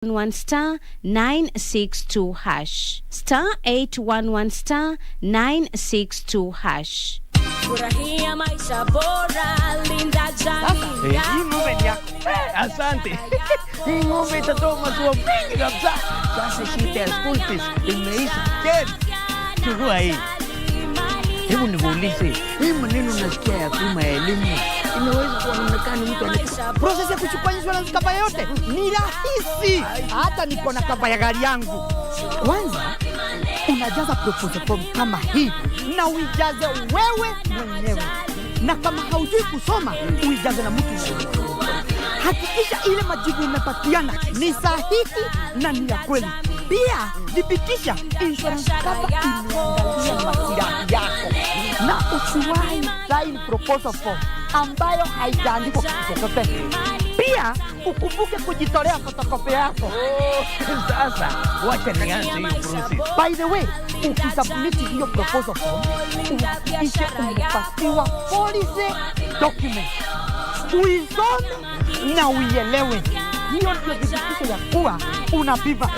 1 star 962 hash star 811 star 962 hash. Furahia maisha bora, linda jamii yako. Hii ng'ombe ni yako. Asante. Hii ng'ombe itatoa maziwa mengi kabisa. Sasa shida ya school fees imeisha tena. Chukua hii. Hebu nikuulize, hii maneno nasikia ya kuma elimu inaweza kuonekana mtu anachukua process ya kuchukua insurance cover yote ni rahisi. Hata niko na cover ya gari yangu. Kwanza unajaza proposal form kama hii na uijaze wewe mwenyewe, na kama haujui kusoma uijaze na mtu mwingine. Hakikisha ile majibu umepatiana ni sahihi na ni ya kweli. Pia dhibitisha insurance cover imeangalia maslahi yako, na usiwahi sign proposal form ambayo haijaandikwa kitu chochote. Pia ukumbuke kujitolea photocopy yako. Sasa wacha nianze hiyo process. By the way, ukisubmit hiyo proposal form, uhakikishe umepatiwa policy document. Uisome na uielewe. Hiyo ndio dhibitisho ya kuwa unapiva.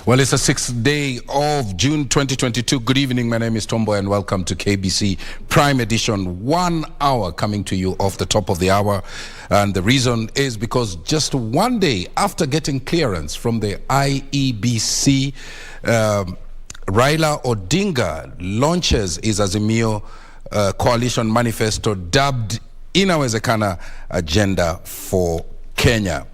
Well, it's the 6th day of June 2022. Good evening. My name is Mboya and welcome to KBC Prime Edition. 1 hour coming to you off the top of the hour. And the reason is because just one day after getting clearance from the IEBC, Raila Odinga launches his Azimio coalition manifesto dubbed Inawezekana Agenda for Kenya.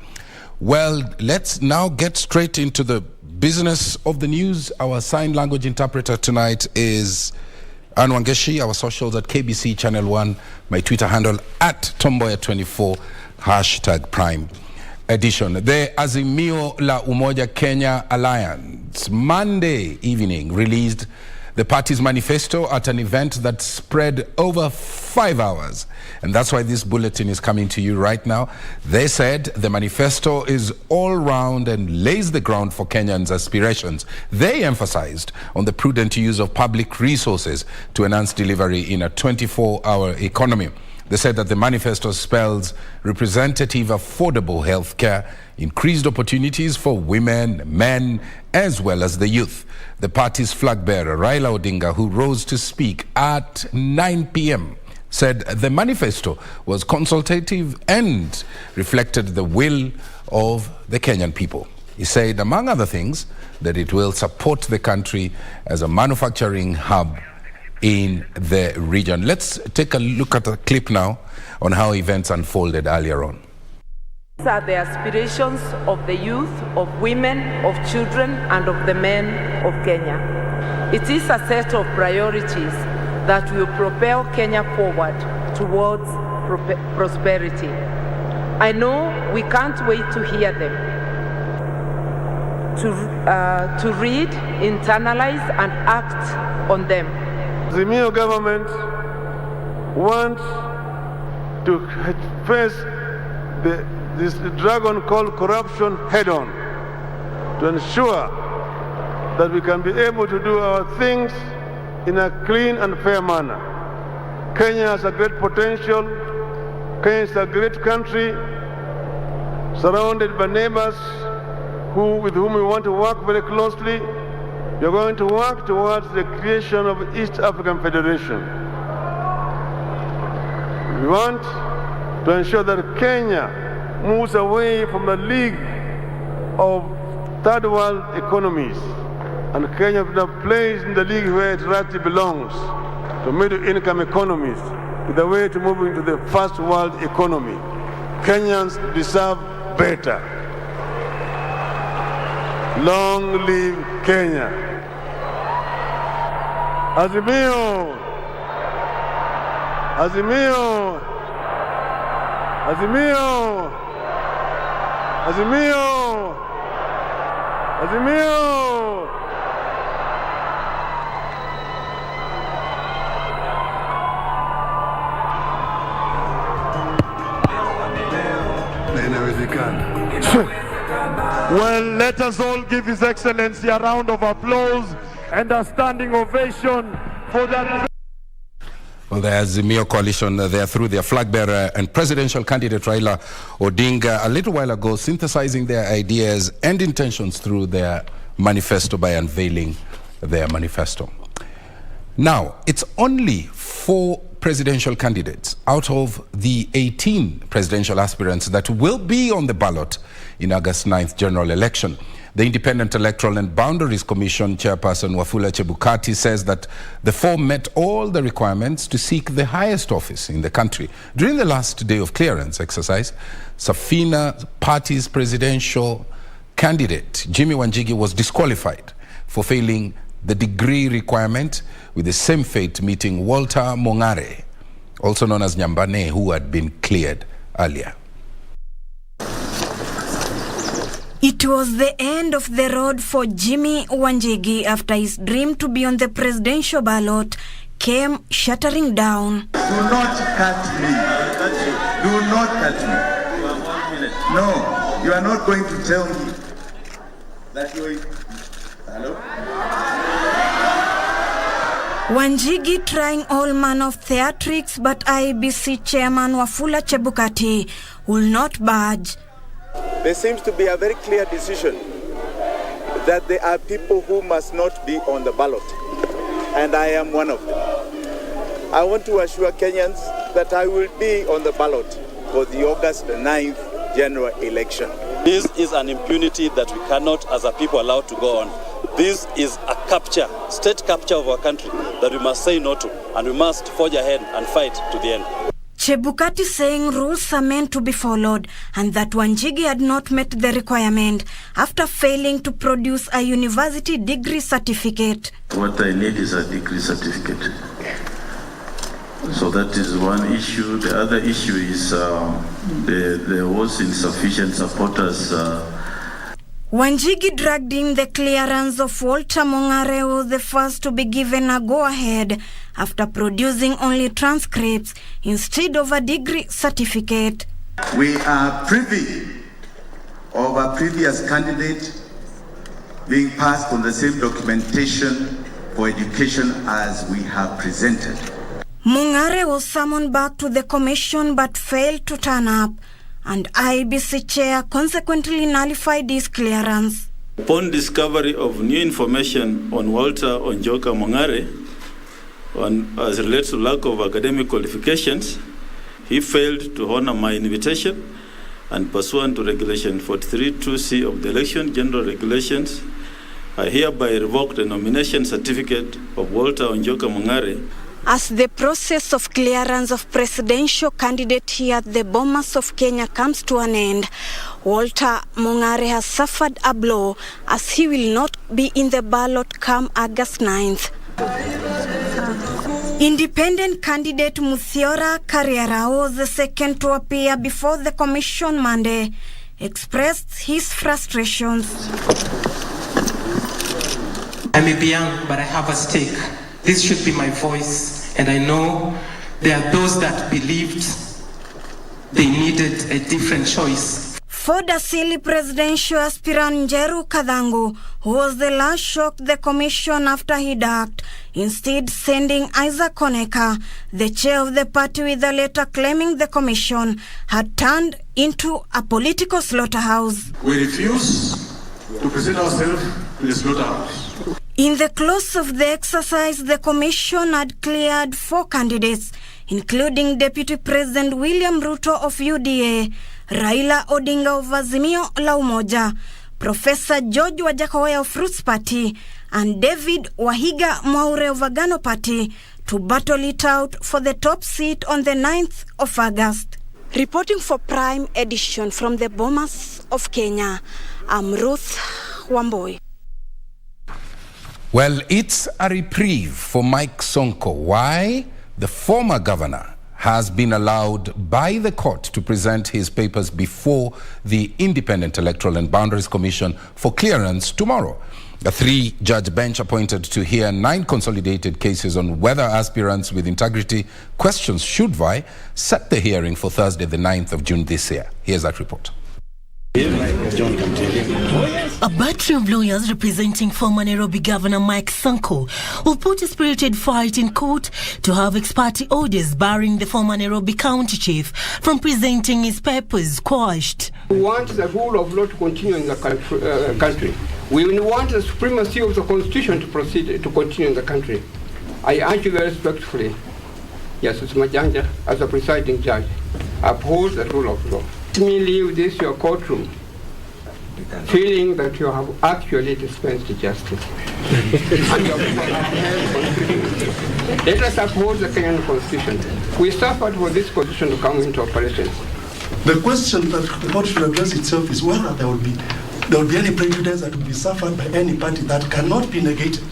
Well, let's now get straight into the business of the news. Our sign language interpreter tonight is Anwangeshi. Our socials at KBC Channel 1. My Twitter handle at Tomboya24 #Prime Edition. The Azimio la Umoja Kenya Alliance Monday evening released the party's manifesto at an event that spread over 5 hours. And that's why this bulletin is coming to you right now. They said the manifesto is all round and lays the ground for Kenyans' aspirations. They emphasized on the prudent use of public resources to enhance delivery in a 24-hour economy. They said that the manifesto spells representative, affordable health care, increased opportunities for women, men, as well as the youth. The party's flag bearer, Raila Odinga, who rose to speak at 9 p.m., said the manifesto was consultative and reflected the will of the Kenyan people. He said, among other things, that it will support the country as a manufacturing hub in the region. Let's take a look at a clip now on how events unfolded earlier on. These are the aspirations of the youth, of women, of children, and of the men of Kenya. It is a set of priorities that will propel Kenya forward towards prosperity. I know we can't wait to hear them, to read, internalize, and act on them. The Azimio government wants to face this dragon called corruption head-on, to ensure that we can be able to do our things in a clean and fair manner. Kenya has a great potential. Kenya is a great country, surrounded by neighbors with whom we want to work very closely. We are going to work towards the creation of East African Federation. We want to ensure that Kenya moves away from the league of third world economies, and Kenya now plays in the league where it rightly belongs, to middle income economies, with a way to move into the first world economy. Kenyans deserve better. Long live Kenya. Azimio! Azimio! Azimio! Azimio! Azimio! Let us all give His Excellency a round of applause and a standing ovation for that. Well, the Azimio coalition, they are through their flag bearer and presidential candidate Raila Odinga a little while ago, synthesizing their ideas and intentions through their manifesto by unveiling their manifesto. Now, it's only 4 presidential candidates out of the 18 presidential aspirants that will be on the ballot in August 9th general election. The Independent Electoral and Boundaries Commission chairperson Wafula Chebukati says that the 4 met all the requirements to seek the highest office in the country. During the last day of clearance exercise, Safina Party's presidential candidate Jimmy Wanjigi was disqualified for failing the degree requirement, with the same fate meeting Walter Mongare, also known as Nyambane, who had been cleared earlier. It was the end of the road for Jimmy Wanjigi after his dream to be on the presidential ballot came shattering down. Do not cut me. Do not cut me. No, you are not going to tell me that you are... Hello? Wanjigi trying all manner of theatrics, but IEBC chairman Wafula Chebukati will not budge. There seems to be a very clear decision that there are people who must not be on the ballot, and I am one of them. I want to assure Kenyans that I will be on the ballot for the August 9th general election. This is an impunity that we cannot, as a people, allow to go on. This is a capture, state capture of our country that we must say no to, and we must forge ahead and fight to the end. Chebukati saying rules are meant to be followed and that Wanjigi had not met the requirement after failing to produce a university degree certificate. What I need is a degree certificate. So that is one issue. The other issue is there was insufficient supporters. Wanjigi dragged in the clearance of Walter Mongare, who was the first to be given a go-ahead after producing only transcripts instead of a degree certificate. We are privy of a previous candidate being passed on the same documentation for education as we have presented. Mongare was summoned back to the commission but failed to turn up, and IEBC chair consequently nullified his clearance. Upon discovery of new information on Walter Onjoka Mongare, as relates to lack of academic qualifications, he failed to honor my invitation, and pursuant to Regulation 43(2)C of the Election General Regulations, I hereby revoked the nomination certificate of Walter Onjoka Mongare. As the process of clearance of presidential candidate here at the Bomas of Kenya comes to an end, Walter Mongare has suffered a blow as he will not be in the ballot come August 9th. Independent candidate Muthiora Karriera, who was the second to appear before the commission Monday, expressed his frustrations. I may be young, but I have a stake. This should be my voice, and I know there are those that believed they needed a different choice. For the silly presidential aspirant Njeru Kadhangu, who was the last shocked the commission after he ducked, instead sending Isaac Oneka, the chair of the party, with a letter claiming the commission had turned into a political slaughterhouse. We refuse to present ourselves in the slaughterhouse. In the close of the exercise, the commission had cleared 4 candidates, including Deputy President William Ruto of UDA, Raila Odinga of Azimio la Umoja, Professor George Wajakoya of Roots Party, and David Wahiga Mwaure of Agano Party to battle it out for the top seat on the 9th of August. Reporting for Prime Edition from the Bomas of Kenya, I'm Ruth Wamboi. Well, it's a reprieve for Mike Sonko. Why? The former governor has been allowed by the court to present his papers before the Independent Electoral and Boundaries Commission for clearance tomorrow. A 3-judge bench appointed to hear 9 consolidated cases on whether aspirants with integrity questions should vie set the hearing for Thursday, the 9th of June this year. Here's that report. A battery of lawyers representing former Nairobi Governor Mike Sonko will put a spirited fight in court to have ex-parte orders barring the former Nairobi County Chief from presenting his papers quashed. We want the rule of law to continue in the country. We want the supremacy of the Constitution to continue in the country. I urge you very respectfully, Justice Majanja, as a presiding judge, uphold the rule of law. Let me leave this your courtroom feeling that you have actually dispensed justice. And you have let us uphold the Kenyan Constitution. We suffered for this constitution to come into operation. The question that the court should address itself is whether there will be any prejudice that will be suffered by any party that cannot be negated.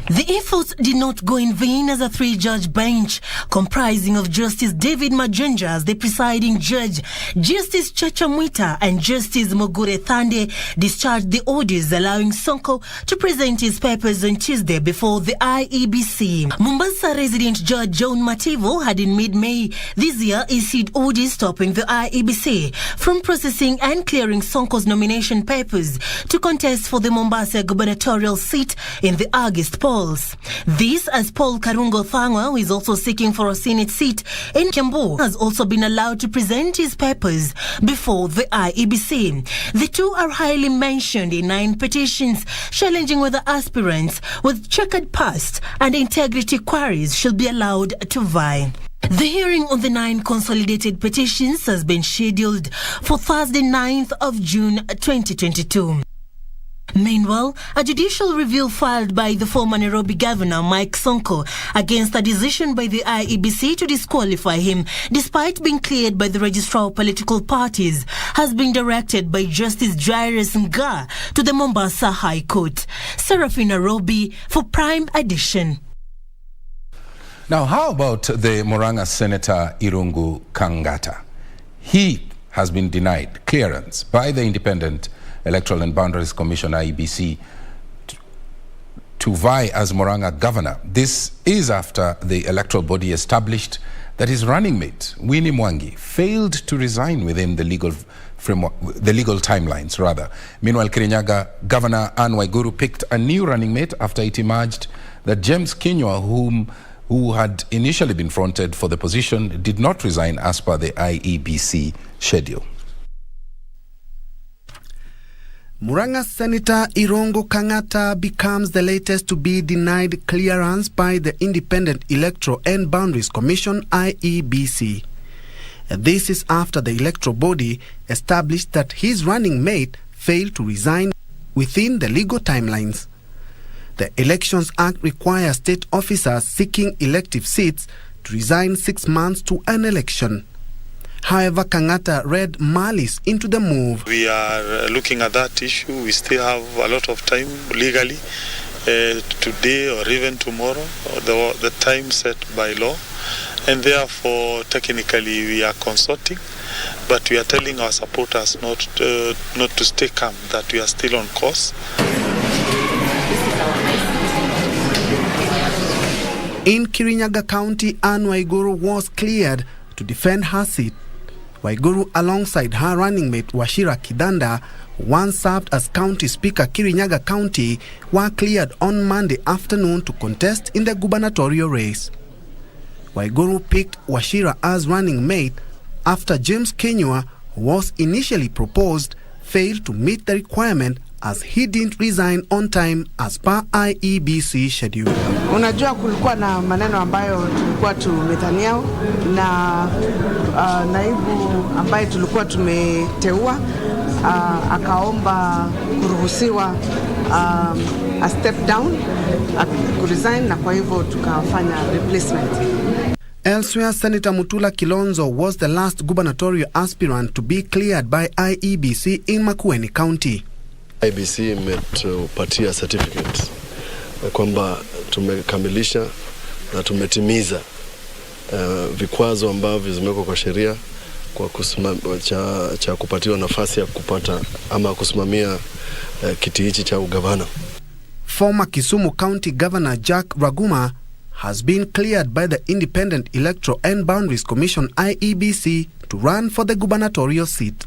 The efforts did not go in vain as a three-judge bench comprising of Justice David Majunja as the presiding judge, Justice Chacha Mwita and Justice Mogure Thande discharged the orders allowing Sonko to present his papers on Tuesday before the IEBC. Mombasa resident Judge John Mativo had in mid-May this year issued orders stopping the IEBC from processing and clearing Sonko's nomination papers to contest for the Mombasa gubernatorial seat in the August poll. This as Paul Karungo Thangwa, who is also seeking for a Senate seat in Kiambu, has also been allowed to present his papers before the IEBC. The two are highly mentioned in 9 petitions challenging whether aspirants with checkered past and integrity queries should be allowed to vie. The hearing on the 9 consolidated petitions has been scheduled for Thursday, 9th of June 2022. Meanwhile, a judicial review filed by the former Nairobi Governor Mike Sonko against a decision by the IEBC to disqualify him despite being cleared by the Registrar of Political Parties has been directed by Justice Jairus Nga to the Mombasa High Court. Serafina Robi for Prime Edition. Now, how about the Murang'a Senator Irungu Kangata? He has been denied clearance by the Independent Electoral and Boundaries Commission, IEBC, to vie as Murang'a governor. This is after the electoral body established that his running mate, Winnie Mwangi, failed to resign within the legal framework, the legal timelines, rather. Meanwhile, Kirinyaga Governor Anne Waiguru picked a new running mate after it emerged that James Kinyua, who had initially been fronted for the position, did not resign as per the IEBC schedule. Murang'a Senator Irungu Kangata becomes the latest to be denied clearance by the Independent Electoral and Boundaries Commission, IEBC. This is after the electoral body established that his running mate failed to resign within the legal timelines. The Elections Act requires state officers seeking elective seats to resign 6 months to an election. However, Kangata read malice into the move. We are looking at that issue. We still have a lot of time legally, today or even tomorrow, the time set by law. And therefore, technically, we are consulting. But we are telling our supporters not to stay calm, that we are still on course. In Kirinyaga County, Anne Waiguru was cleared to defend her seat. Waiguru, alongside her running mate Wachira Kidanda, who once served as County Speaker Kirinyaga County, were cleared on Monday afternoon to contest in the gubernatorial race. Waiguru picked Wachira as running mate after James Kinyua, who was initially proposed, failed to meet the requirement as he didn't resign on time as per IEBC schedule. Unajua kulikuwa na maneno ambayo tulikuwa tumedhania na naibu ambaye tulikuwa tumeteua akaomba kuruhusiwa a step down, kuresign, na kwa hivyo tukafanya replacement. Elsewhere, Senator Mutula Kilonzo was the last gubernatorial aspirant to be cleared by IEBC in Makueni County. IEBC imetupatia certificate kwamba tumekamilisha na tumetimiza vikwazo ambavyo zimewekwa kwa sheria kwa cha kupatiwa nafasi ya kupata ama kusimamia kiti hichi cha ugavana. Former Kisumu County Governor Jack Raguma has been cleared by the Independent Electoral and Boundaries Commission, IEBC, to run for the gubernatorial seat.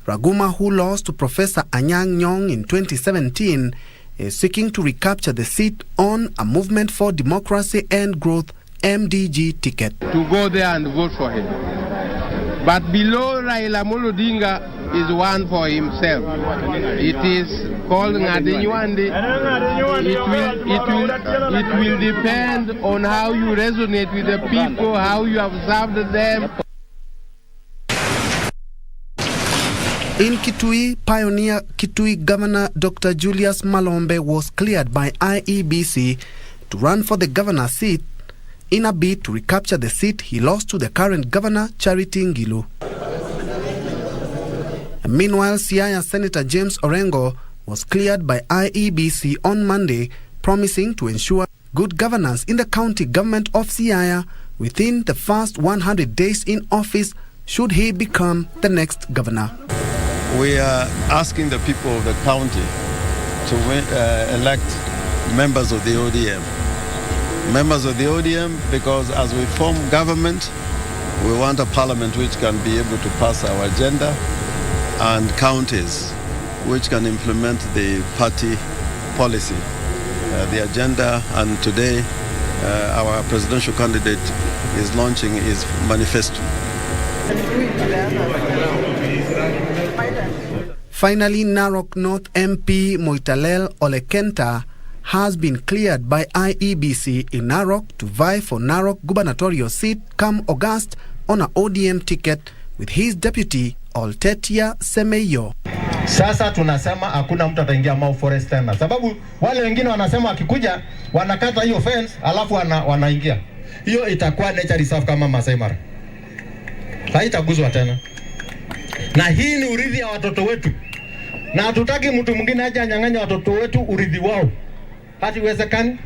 Raguma, who lost to Professor Anyang' Nyong in 2017, is seeking to recapture the seat on a Movement for Democracy and Growth MDG ticket. To go there and vote for him. But below Raila Amolo Odinga is one for himself. It is called Ngadenyuande. It will depend on how you resonate with the people, how you have served them. In Kitui, pioneer Kitui Governor Dr. Julius Malombe was cleared by IEBC to run for the governor's seat in a bid to recapture the seat he lost to the current governor, Charity Ngilu. Meanwhile, Siaya Senator James Orengo was cleared by IEBC on Monday, promising to ensure good governance in the county government of Siaya within the first 100 days in office should he become the next governor. We are asking the people of the county to elect members of the ODM. Members of the ODM, because as we form government, we want a parliament which can be able to pass our agenda, and counties which can implement the party policy, the agenda. And today our presidential candidate is launching his manifesto. Finally, Narok North MP Moitalel Olekenta has been cleared by IEBC in Narok to vie for Narok gubernatorial seat come August on an ODM ticket with his deputy Oltetia Semeyo. Sasa tunasema hakuna mtu ataingia Mau Forest tena, sababu wale wengine wanasema akikuja wanakata hiyo fence alafu wanaingia. Hiyo itakuwa nature reserve kama Masai Mara, haitaguzwa tena. Na hii ni urithi ya watoto wetu, na hatutaki mtu mwingine aje anyang'anya watoto wetu urithi wao. Hatiwezekani.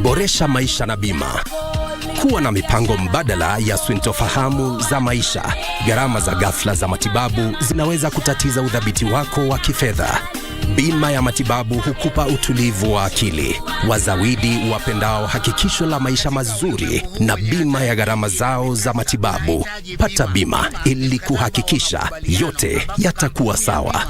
Boresha maisha na bima. Kuwa na mipango mbadala ya sintofahamu za maisha. Gharama za ghafla za matibabu zinaweza kutatiza udhabiti wako wa kifedha. Bima ya matibabu hukupa utulivu wa akili. Wazawidi wapendao hakikisho la maisha mazuri na bima ya gharama zao za matibabu. Pata bima ili kuhakikisha yote yatakuwa sawa.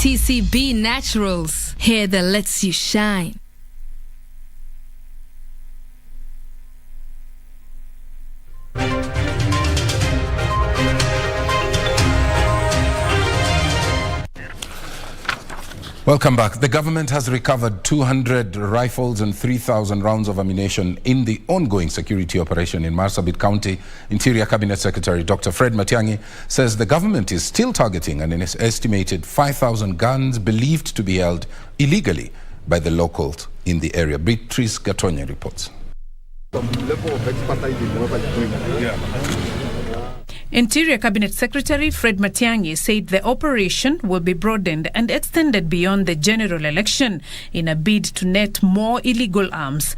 TCB Naturals, hair that lets you shine. Welcome back. The government has recovered 200 rifles and 3,000 rounds of ammunition in the ongoing security operation in Marsabit County. Interior Cabinet Secretary Dr. Fred Matiang'i says the government is still targeting an estimated 5,000 guns believed to be held illegally by the locals in the area. Beatrice Gatonya reports. Interior Cabinet Secretary Fred Matiang'i said the operation will be broadened and extended beyond the general election in a bid to net more illegal arms.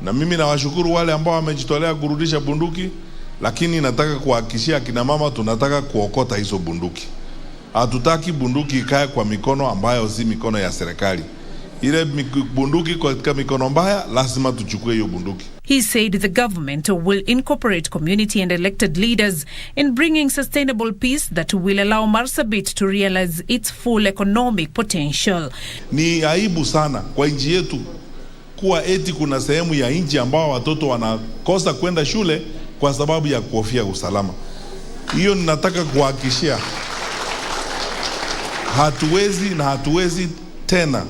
Na mimi nawashukuru wale ambao wamejitolea kurudisha bunduki, lakini nataka kuhakikishia kina mama tunataka kuokota hizo bunduki. Hatutaki bunduki ikae kwa mikono ambayo si mikono ya serikali. Ile bunduki katika mikono mbaya, lazima tuchukue hiyo bunduki. He said the government will incorporate community and elected leaders in bringing sustainable peace that will allow Marsabit to realize its full economic potential. Ni aibu sana kwa nchi yetu kuwa eti kuna sehemu ya nchi ambao watoto wanakosa kwenda shule kwa sababu ya kuhofia usalama. Hiyo ninataka kuhakikishia hatuwezi tena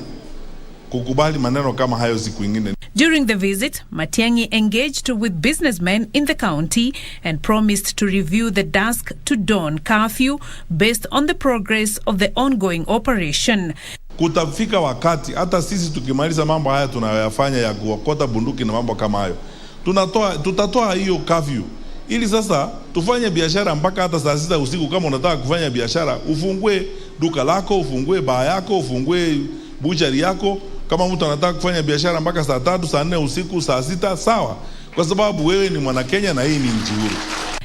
kukubali maneno kama hayo siku nyingine. During the visit, Matiang'i engaged with businessmen in the county and promised to review the dusk to dawn curfew based on the progress of the ongoing operation. Kutafika wakati hata sisi tukimaliza mambo haya tunayoyafanya ya kuokota bunduki na mambo kama hayo, tutatoa hiyo curfew ili sasa tufanye biashara mpaka hata saa 6 usiku. Kama unataka kufanya biashara, ufungue duka lako, ufungue baa yako, ufungue butchery yako. Kama mtu anataka kufanya biashara mpaka saa 3, saa 4 usiku, saa 6, sawa, kwa sababu wewe ni mwana Kenya na hii ni nchi huru.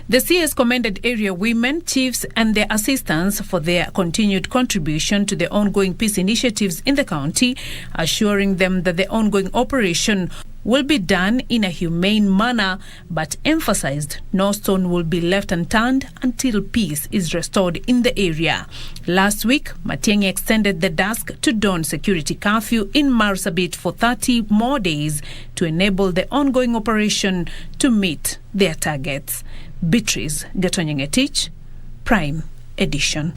The CS commended area women, chiefs and their assistants for their continued contribution to the ongoing peace initiatives in the county, assuring them that the ongoing operation will be done in a humane manner, but emphasized no stone will be left unturned until peace is restored in the area. Last week, Matiang'i extended the dusk to dawn security curfew in Marsabit for 30 more days to enable the ongoing operation to meet their targets. Beatrice Gatonyengetich, Prime Edition.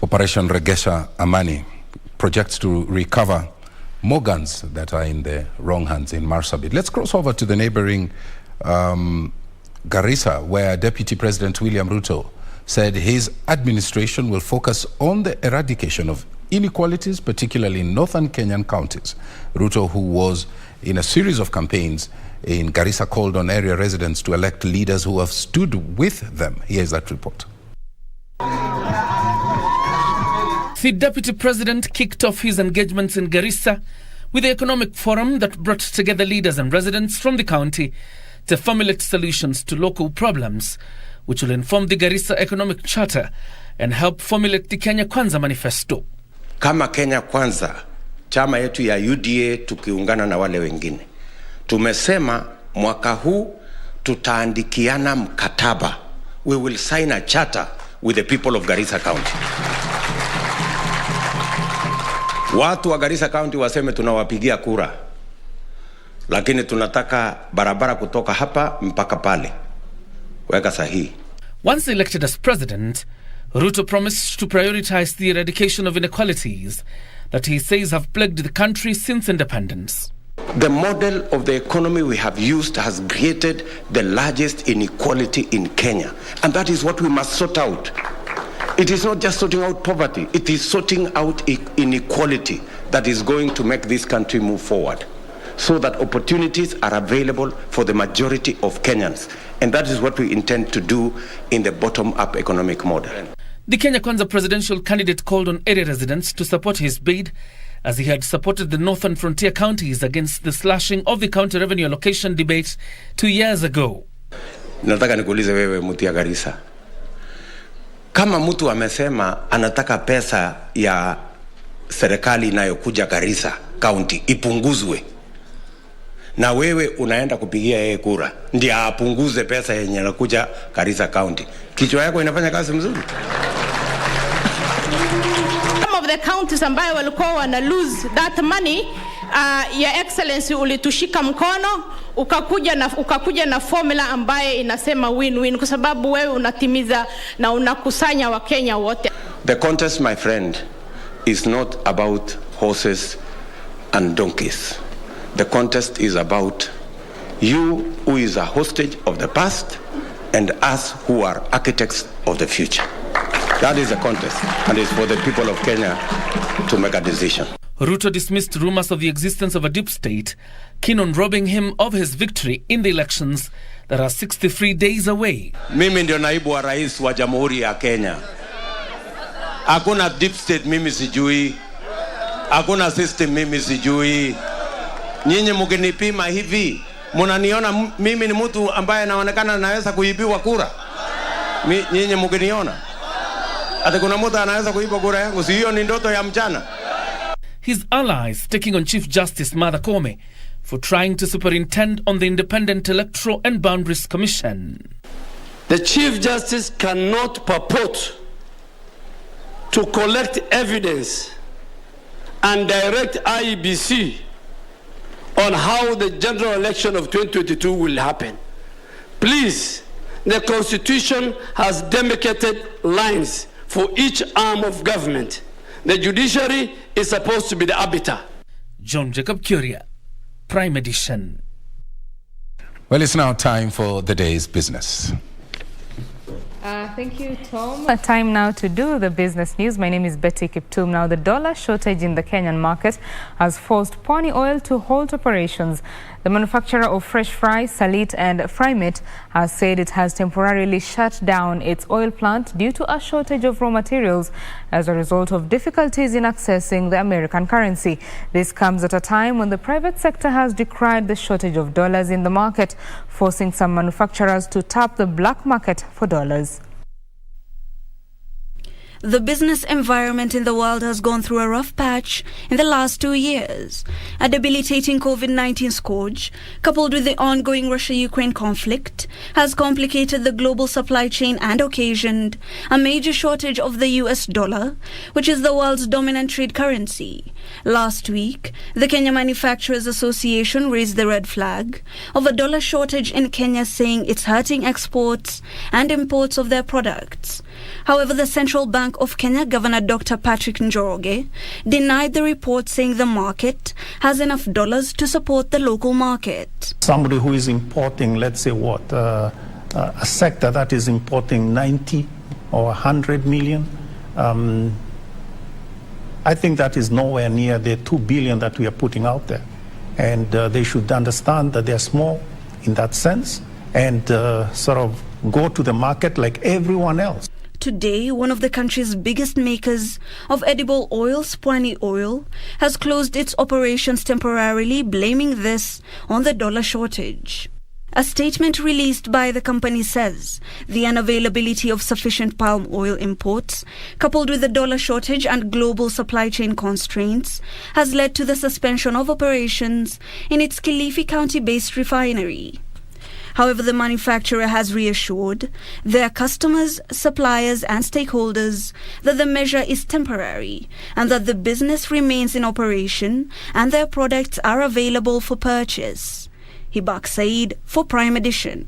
Operation Regesha Amani projects to recover more guns that are in the wrong hands in Marsabit. Let's cross over to the neighboring Garissa, where Deputy President William Ruto said his administration will focus on the eradication of inequalities, particularly in northern Kenyan counties. Ruto, who was in a series of campaigns in Garissa, called on area residents to elect leaders who have stood with them. Here's that report. The Deputy President kicked off his engagements in Garissa with the economic forum that brought together leaders and residents from the county to formulate solutions to local problems, which will inform the Garissa Economic Charter and help formulate the Kenya Kwanza manifesto. Kama Kenya Kwanza, chama yetu ya UDA tukiungana na wale wengine, tumesema mwaka huu tutaandikiana mkataba. We will sign a charter with the people of Garissa County. Watu wa Garissa County waseme tunawapigia kura, lakini tunataka barabara kutoka hapa mpaka pale. Weka sahihi. Once elected as president, Ruto promised to prioritize the eradication of inequalities that he says have plagued the country since independence. The model of the economy we have used has created the largest inequality in Kenya, and that is what we must sort out. It is not just sorting out poverty, it is sorting out inequality that is going to make this country move forward, so that opportunities are available for the majority of Kenyans. And that is what we intend to do in the bottom-up economic model. The Kenya Kwanza presidential candidate called on area residents to support his bid, as he had supported the northern frontier counties against the slashing of the county revenue allocation debate 2 years ago. Nataka nikuulize wewe mtu ya Garissa. Kama mtu amesema anataka pesa ya serikali inayokuja Garissa County ipunguzwe, na wewe unaenda kupigia yeye kura ndiye apunguze pesa yenye inakuja Garissa County, kichwa yako inafanya kazi mzuri? Some of the counties ambayo walikuwa wana lose that money, your excellency ulitushika mkono ukakuja na formula ambaye inasema win-win, kwa sababu wewe unatimiza na unakusanya wa Kenya wote. The contest, my friend, is not about horses and donkeys. The contest is about you who is a hostage of the past and us who are architects of the future. That is the contest, and it's for the people of Kenya to make a decision. Ruto dismissed rumors of the existence of a deep state, keen on robbing him of his victory in the elections that are 63 days away. Mimi ndio naibu wa rais wa Jamhuri ya Kenya. Hakuna deep state mimi sijui. Hakuna system mimi sijui. Nyinyi mkinipima hivi, mnaniona mimi ni mtu ambaye anaonekana anaweza kuibiwa kura? Nyinyi mkiniona ati kuna mtu anaweza kuiba kura yangu? Si hiyo ni ndoto ya mchana. His allies taking on Chief Justice Martha Koome for trying to superintend on the Independent Electoral and Boundaries Commission. The Chief Justice cannot purport to collect evidence and direct IEBC on how the general election of 2022 will happen. Please, the Constitution has demarcated lines for each arm of government. The judiciary is supposed to be the arbiter. John Jacob Kuria, Prime Edition. Well, it's now time for the day's business. Thank you, Tom. Time now to do the business news. My name is Betty Kiptum. Now, the dollar shortage in the Kenyan market has forced Pwani Oil to halt operations. The manufacturer of fresh fry, salit and fry meat has said it has temporarily shut down its oil plant due to a shortage of raw materials as a result of difficulties in accessing the American currency. This comes at a time when the private sector has decried the shortage of dollars in the market, forcing some manufacturers to tap the black market for dollars. The business environment in the world has gone through a rough patch in the last 2 years. A debilitating COVID-19 scourge, coupled with the ongoing Russia-Ukraine conflict, has complicated the global supply chain and occasioned a major shortage of the US dollar, which is the world's dominant trade currency. Last week, the Kenya Manufacturers Association raised the red flag of a dollar shortage in Kenya, saying it's hurting exports and imports of their products. However, the Central Bank of Kenya Governor Dr. Patrick Njoroge denied the report, saying the market has enough dollars to support the local market. Somebody who is importing, let's say a sector that is importing 90 or 100 million, I think that is nowhere near the 2 billion that we are putting out there. And they should understand that they're small in that sense and sort of go to the market like everyone else. Today, one of the country's biggest makers of edible oils, Pwani Oil, has closed its operations temporarily, blaming this on the dollar shortage. A statement released by the company says the unavailability of sufficient palm oil imports, coupled with the dollar shortage and global supply chain constraints, has led to the suspension of operations in its Kilifi County-based refinery. However, the manufacturer has reassured their customers, suppliers and stakeholders that the measure is temporary and that the business remains in operation and their products are available for purchase. Hibak Said for Prime Edition.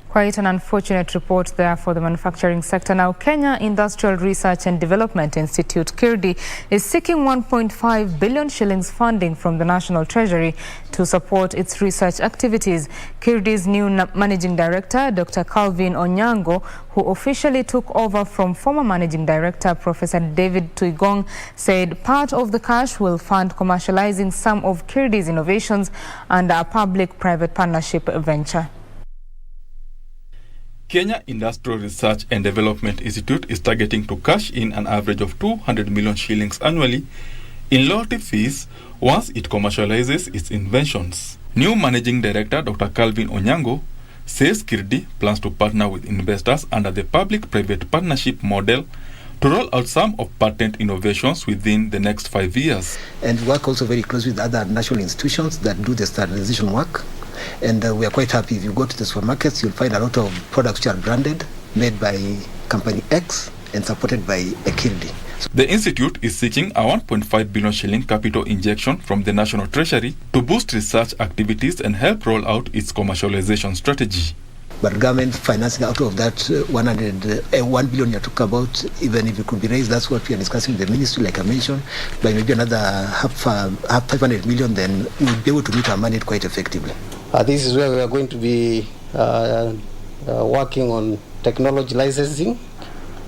Quite an unfortunate report there for the manufacturing sector. Now, Kenya Industrial Research and Development Institute, KIRDI, is seeking 1.5 billion shillings funding from the National Treasury to support its research activities. KIRDI's new Managing Director, Dr. Calvin Onyango, who officially took over from former Managing Director, Professor David Tuigong, said part of the cash will fund commercializing some of KIRDI's innovations under a public-private partnership venture. Kenya Industrial Research and Development Institute is targeting to cash in an average of 200 million shillings annually in loyalty fees once it commercializes its inventions. New Managing Director Dr. Calvin Onyango says KIRDI plans to partner with investors under the public-private partnership model to roll out some of patent innovations within the next 5 years. And work also very close with other national institutions that do the standardization work. And we are quite happy. If you go to the supermarkets, you'll find a lot of products which are branded, made by company X and supported by a KIRDI. The institute is seeking a 1.5 billion shilling capital injection from the National Treasury to boost research activities and help roll out its commercialization strategy. But government financing out of that 1 billion you're talking about, even if it could be raised, that's what we are discussing with the ministry, like I mentioned, by maybe another half 500 million, then we'll be able to meet our mandate quite effectively. This is where we are going to be working on technology licensing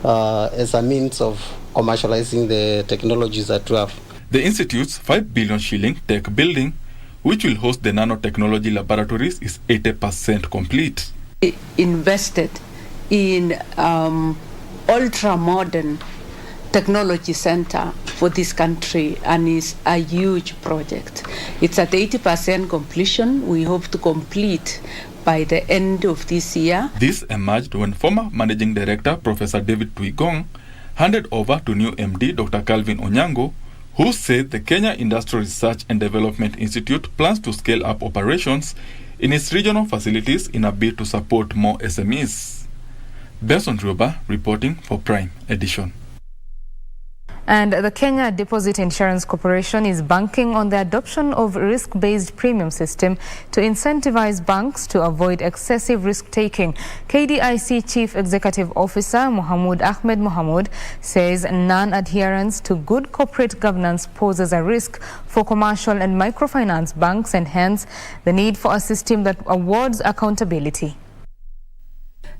as a means of commercializing the technologies that we have. The Institute's 5 billion shilling tech building, which will host the nanotechnology laboratories, is 80% complete. Invested in ultra-modern technology center for this country, and is a huge project. It's at 80% completion. We hope to complete by the end of this year. This emerged when former Managing Director Professor David Tuigong handed over to new MD Dr. Calvin Onyango, who said the Kenya Industrial Research and Development Institute plans to scale up operations in its regional facilities in a bid to support more SMEs. Benson Rioba reporting for Prime Edition. And the Kenya Deposit Insurance Corporation is banking on the adoption of risk-based premium system to incentivize banks to avoid excessive risk-taking. KDIC Chief Executive Officer Mohamud Ahmed Mohamud says non-adherence to good corporate governance poses a risk for commercial and microfinance banks, and hence the need for a system that awards accountability.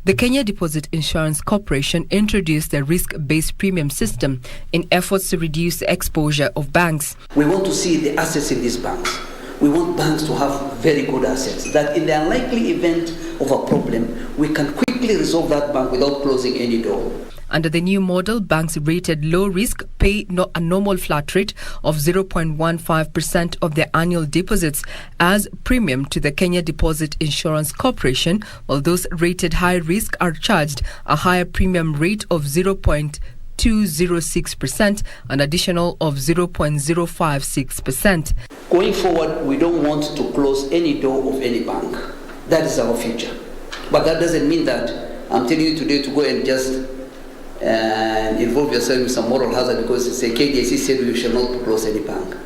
The Kenya Deposit Insurance Corporation introduced a risk-based premium system in efforts to reduce the exposure of banks. We want to see the assets in these banks. We want banks to have very good assets, that in the unlikely event of a problem, we can quickly resolve that bank without closing any door. Under the new model, banks rated low risk pay a normal flat rate of 0.15% of their annual deposits as premium to the Kenya Deposit Insurance Corporation, while those rated high risk are charged a higher premium rate of 0.206%, an additional of 0.056%. Going forward, we don't want to close any door of any bank. That is our future. But that doesn't mean that I'm telling you today to go and just involve yourself in some moral hazard because say KDIC said we shall not close any bank.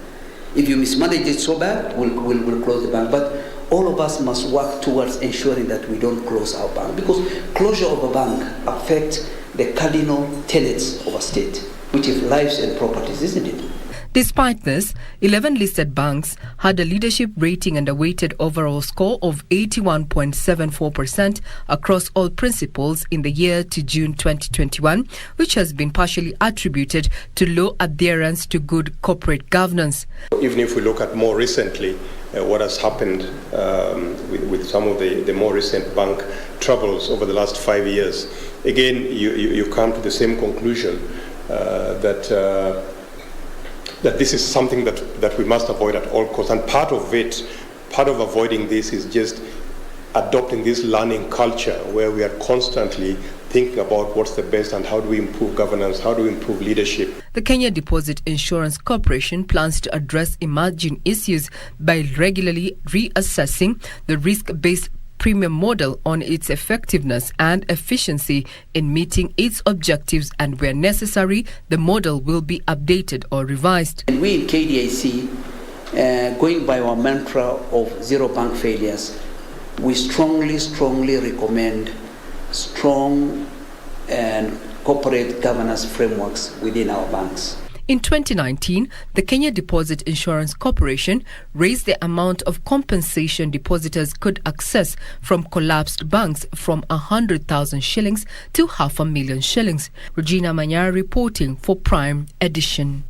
If you mismanage it so bad, we'll close the bank. But all of us must work towards ensuring that we don't close our bank, because closure of a bank affects the cardinal tenets of a state, which is lives and properties, isn't it? Despite this, 11 listed banks had a leadership rating and a weighted overall score of 81.74% across all principles in the year to June 2021, which has been partially attributed to low adherence to good corporate governance. Even if we look at more recently, what has happened with some of the more recent bank troubles over the last 5 years, again, you come to the same conclusion that this is something that we must avoid at all costs. And part of avoiding this is just adopting this learning culture where we are constantly thinking about what's the best and how do we improve governance, how do we improve leadership. The Kenya Deposit Insurance Corporation plans to address emerging issues by regularly reassessing the risk-based premium model on its effectiveness and efficiency in meeting its objectives, and where necessary, the model will be updated or revised. And we in KDIC, going by our mantra of zero bank failures, we strongly recommend strong and corporate governance frameworks within our banks. In 2019, the Kenya Deposit Insurance Corporation raised the amount of compensation depositors could access from collapsed banks from 100,000 shillings to 500,000 shillings. Regina Manyara reporting for Prime Edition.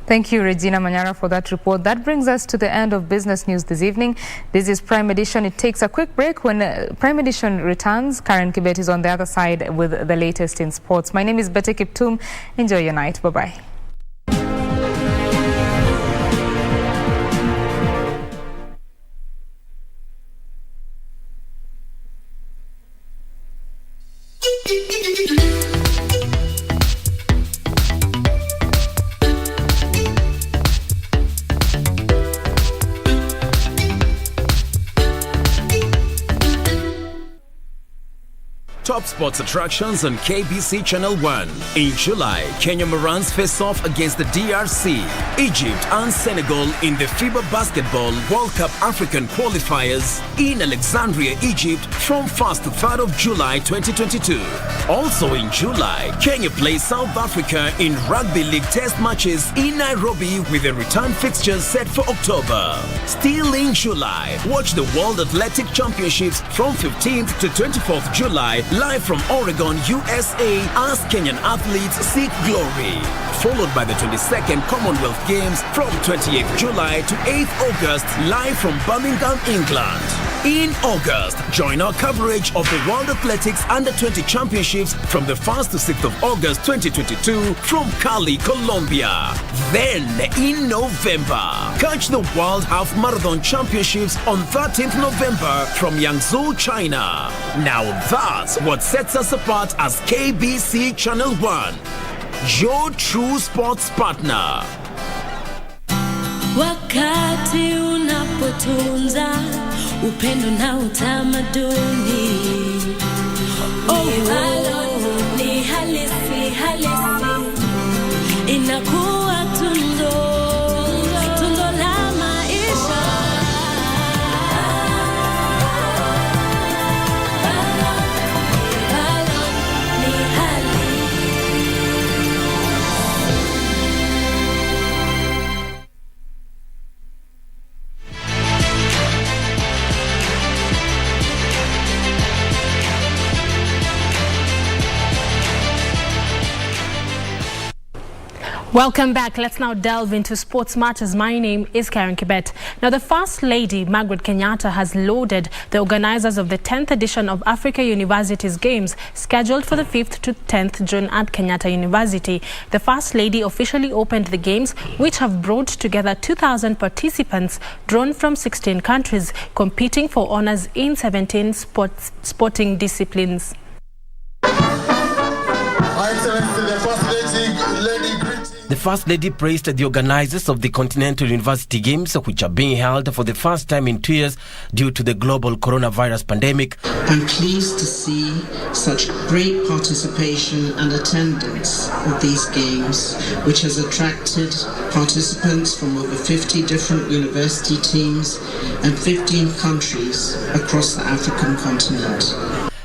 Thank you, Regina Manyara, for that report. That brings us to the end of business news this evening. This is Prime Edition. It takes a quick break. When Prime Edition returns, Karen Kibet is on the other side with the latest in sports. My name is Betty Kiptum. Enjoy your night. Bye-bye. Top sports attractions on KBC Channel 1. In July, Kenya Morans face off against the DRC, Egypt and Senegal in the FIBA Basketball World Cup African qualifiers in Alexandria, Egypt from 1st to 3rd of July 2022. Also in July, Kenya plays South Africa in Rugby League test matches in Nairobi with a return fixture set for October. Still in July, watch the World Athletic Championships from 15th to 24th July live from Oregon, USA, as Kenyan athletes seek glory. Followed by the 22nd Commonwealth Games from 28th July to 8th August, live from Birmingham, England. In August, join our coverage of the World Athletics Under-20 Championships from the 1st to 6th of August 2022 from Cali, Colombia. Then, in November, catch the World Half Marathon Championships on 13th November from Yangzhou, China. Now that's what sets us apart as KBC Channel 1, your true sports partner. Wakati unapotunza upendo na utamaduni, ni halisi inakuwa tundo la maisha. Welcome back. Let's now delve into sports matters. My name is Karen Kibet. Now, the First Lady, Margaret Kenyatta, has lauded the organizers of the 10th edition of Africa University's Games, scheduled for the 5th to 10th June at Kenyatta University. The First Lady officially opened the Games, which have brought together 2,000 participants drawn from 16 countries, competing for honors in 17 sporting disciplines. The First Lady praised the organizers of the Continental University Games, which are being held for the first time in 2 years due to the global coronavirus pandemic. I'm pleased to see such great participation and attendance of these games, which has attracted participants from over 50 different university teams and 15 countries across the African continent.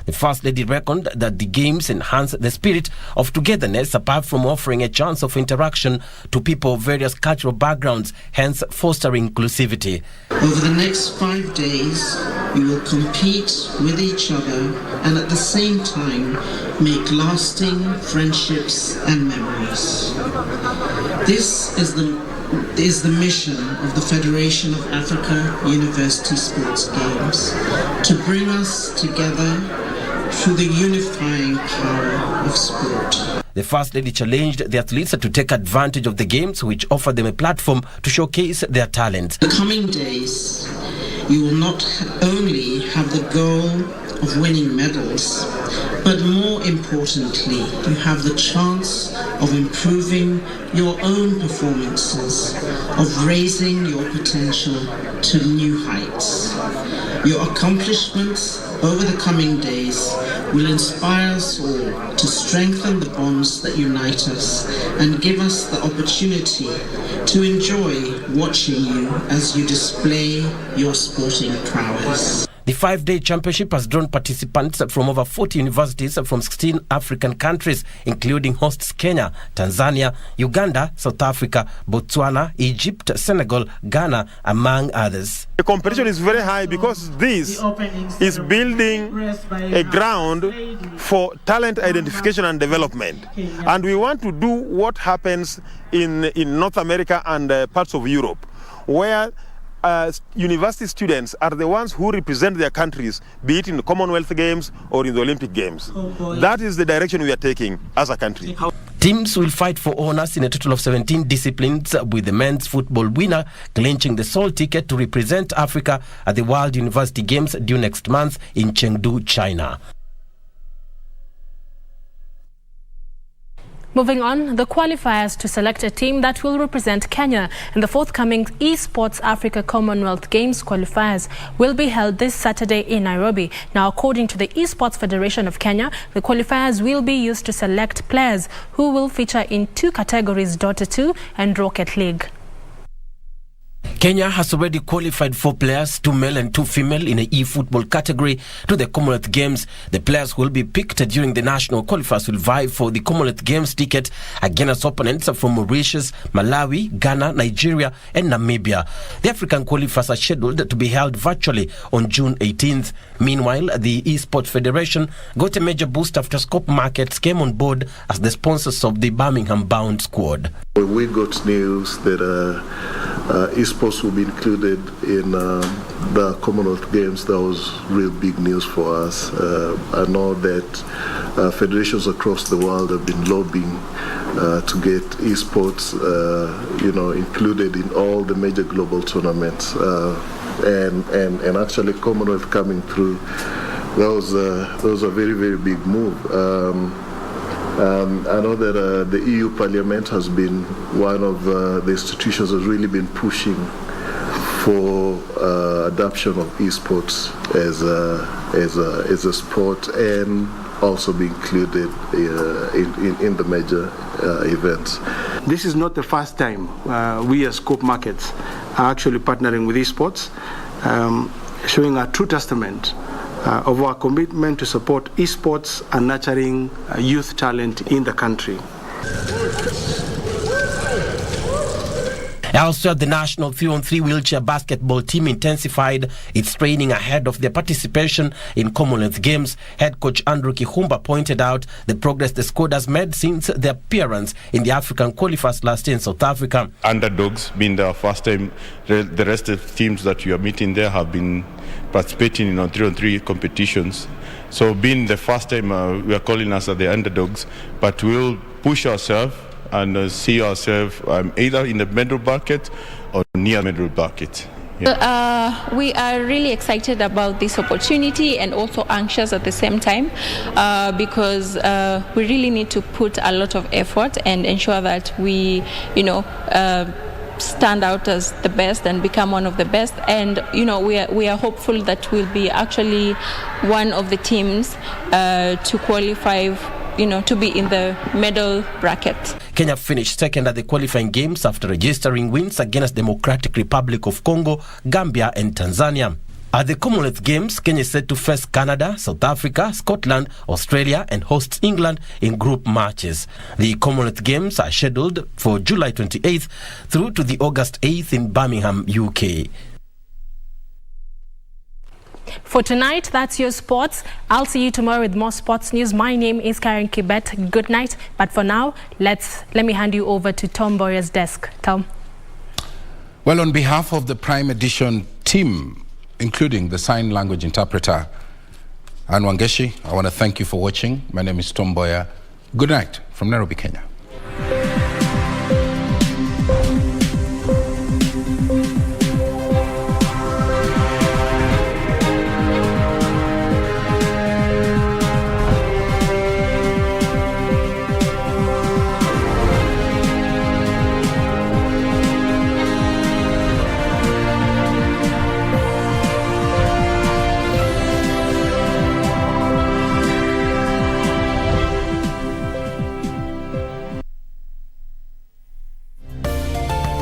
The First Lady reckoned that the Games enhance the spirit of togetherness, apart from offering a chance of interaction to people of various cultural backgrounds, hence fostering inclusivity. Over the next 5 days, we will compete with each other and at the same time make lasting friendships and memories. This is the mission of the Federation of Africa University Sports Games, to bring us together through the unifying power of sport. The First Lady challenged the athletes to take advantage of the Games, which offer them a platform to showcase their talent. The coming days, you will not only have the goal of winning medals, but more importantly, you have the chance of improving your own performances, of raising your potential to new heights. Your accomplishments over the coming days will inspire us all to strengthen the bonds that unite us and give us the opportunity to enjoy watching you as you display your sporting prowess. The 5-day championship has drawn participants from over 40 universities from 16 African countries, including hosts Kenya, Tanzania, Uganda, South Africa, Botswana, Egypt, Senegal, Ghana, among others. The competition is very high because this is building a ground for talent identification and development. And we want to do what happens in North America and parts of Europe, where university students are the ones who represent their countries, be it in the Commonwealth Games or in the Olympic Games. That is the direction we are taking as a country. Teams will fight for honors in a total of 17 disciplines, with the men's football winner clinching the sole ticket to represent Africa at the World University Games due next month in Chengdu, China. Moving on, the qualifiers to select a team that will represent Kenya in the forthcoming Esports Africa Commonwealth Games qualifiers will be held this Saturday in Nairobi. Now, according to the Esports Federation of Kenya, the qualifiers will be used to select players who will feature in 2 categories, Dota 2 and Rocket League. Kenya has already qualified 4 players, 2 male and 2 female, in the e-football category to the Commonwealth Games. The players who will be picked during the national qualifiers will vie for the Commonwealth Games ticket against opponents from Mauritius, Malawi, Ghana, Nigeria and Namibia. The African qualifiers are scheduled to be held virtually on June 18th. Meanwhile, the Esports Federation got a major boost after Scope Markets came on board as the sponsors of the Birmingham-bound squad. We got news that esports will be included in the Commonwealth Games. That was real big news for us. I know that federations across the world have been lobbying to get esports, included in all the major global tournaments. And actually Commonwealth coming through, that was a very, very big move. I know that the EU Parliament has been one of the institutions that has really been pushing for adoption of esports as a sport, and also be included in the major events. This is not the first time we as Scope Markets are actually partnering with Esports, showing a true testament of our commitment to support esports and nurturing youth talent in the country. Elsewhere, the national 3-on-3 wheelchair basketball team intensified its training ahead of their participation in Commonwealth Games. Head coach Andrew Kihumba pointed out the progress the squad has made since their appearance in the African qualifiers last year in South Africa. Underdogs being the first time, the rest of the teams that you are meeting there have been participating in 3-on-3 competitions. So being the first time, we are calling us the underdogs, but we'll push ourselves and see ourselves either in the medal bucket or near medal bucket. Yeah. We are really excited about this opportunity and also anxious at the same time because we really need to put a lot of effort and ensure that we, stand out as the best and become one of the best. And we are hopeful that we'll be actually one of the teams to qualify, to be in the medal bracket. Kenya finished second at the qualifying games after registering wins against Democratic Republic of Congo, Gambia and Tanzania. At the Commonwealth Games, Kenya is set to face Canada, South Africa, Scotland, Australia and hosts England in group matches. The Commonwealth Games are scheduled for July 28th through to the August 8th in Birmingham, UK. For tonight, that's your sports. I'll see you tomorrow with more sports news. My name is Karen Kibet. Good night. But for now, let me hand you over to Tom Mboya's desk. Tom. Well, on behalf of the Prime Edition team, including the sign language interpreter, Anne Wangeshi, I want to thank you for watching. My name is Tom Mboya. Good night from Nairobi, Kenya.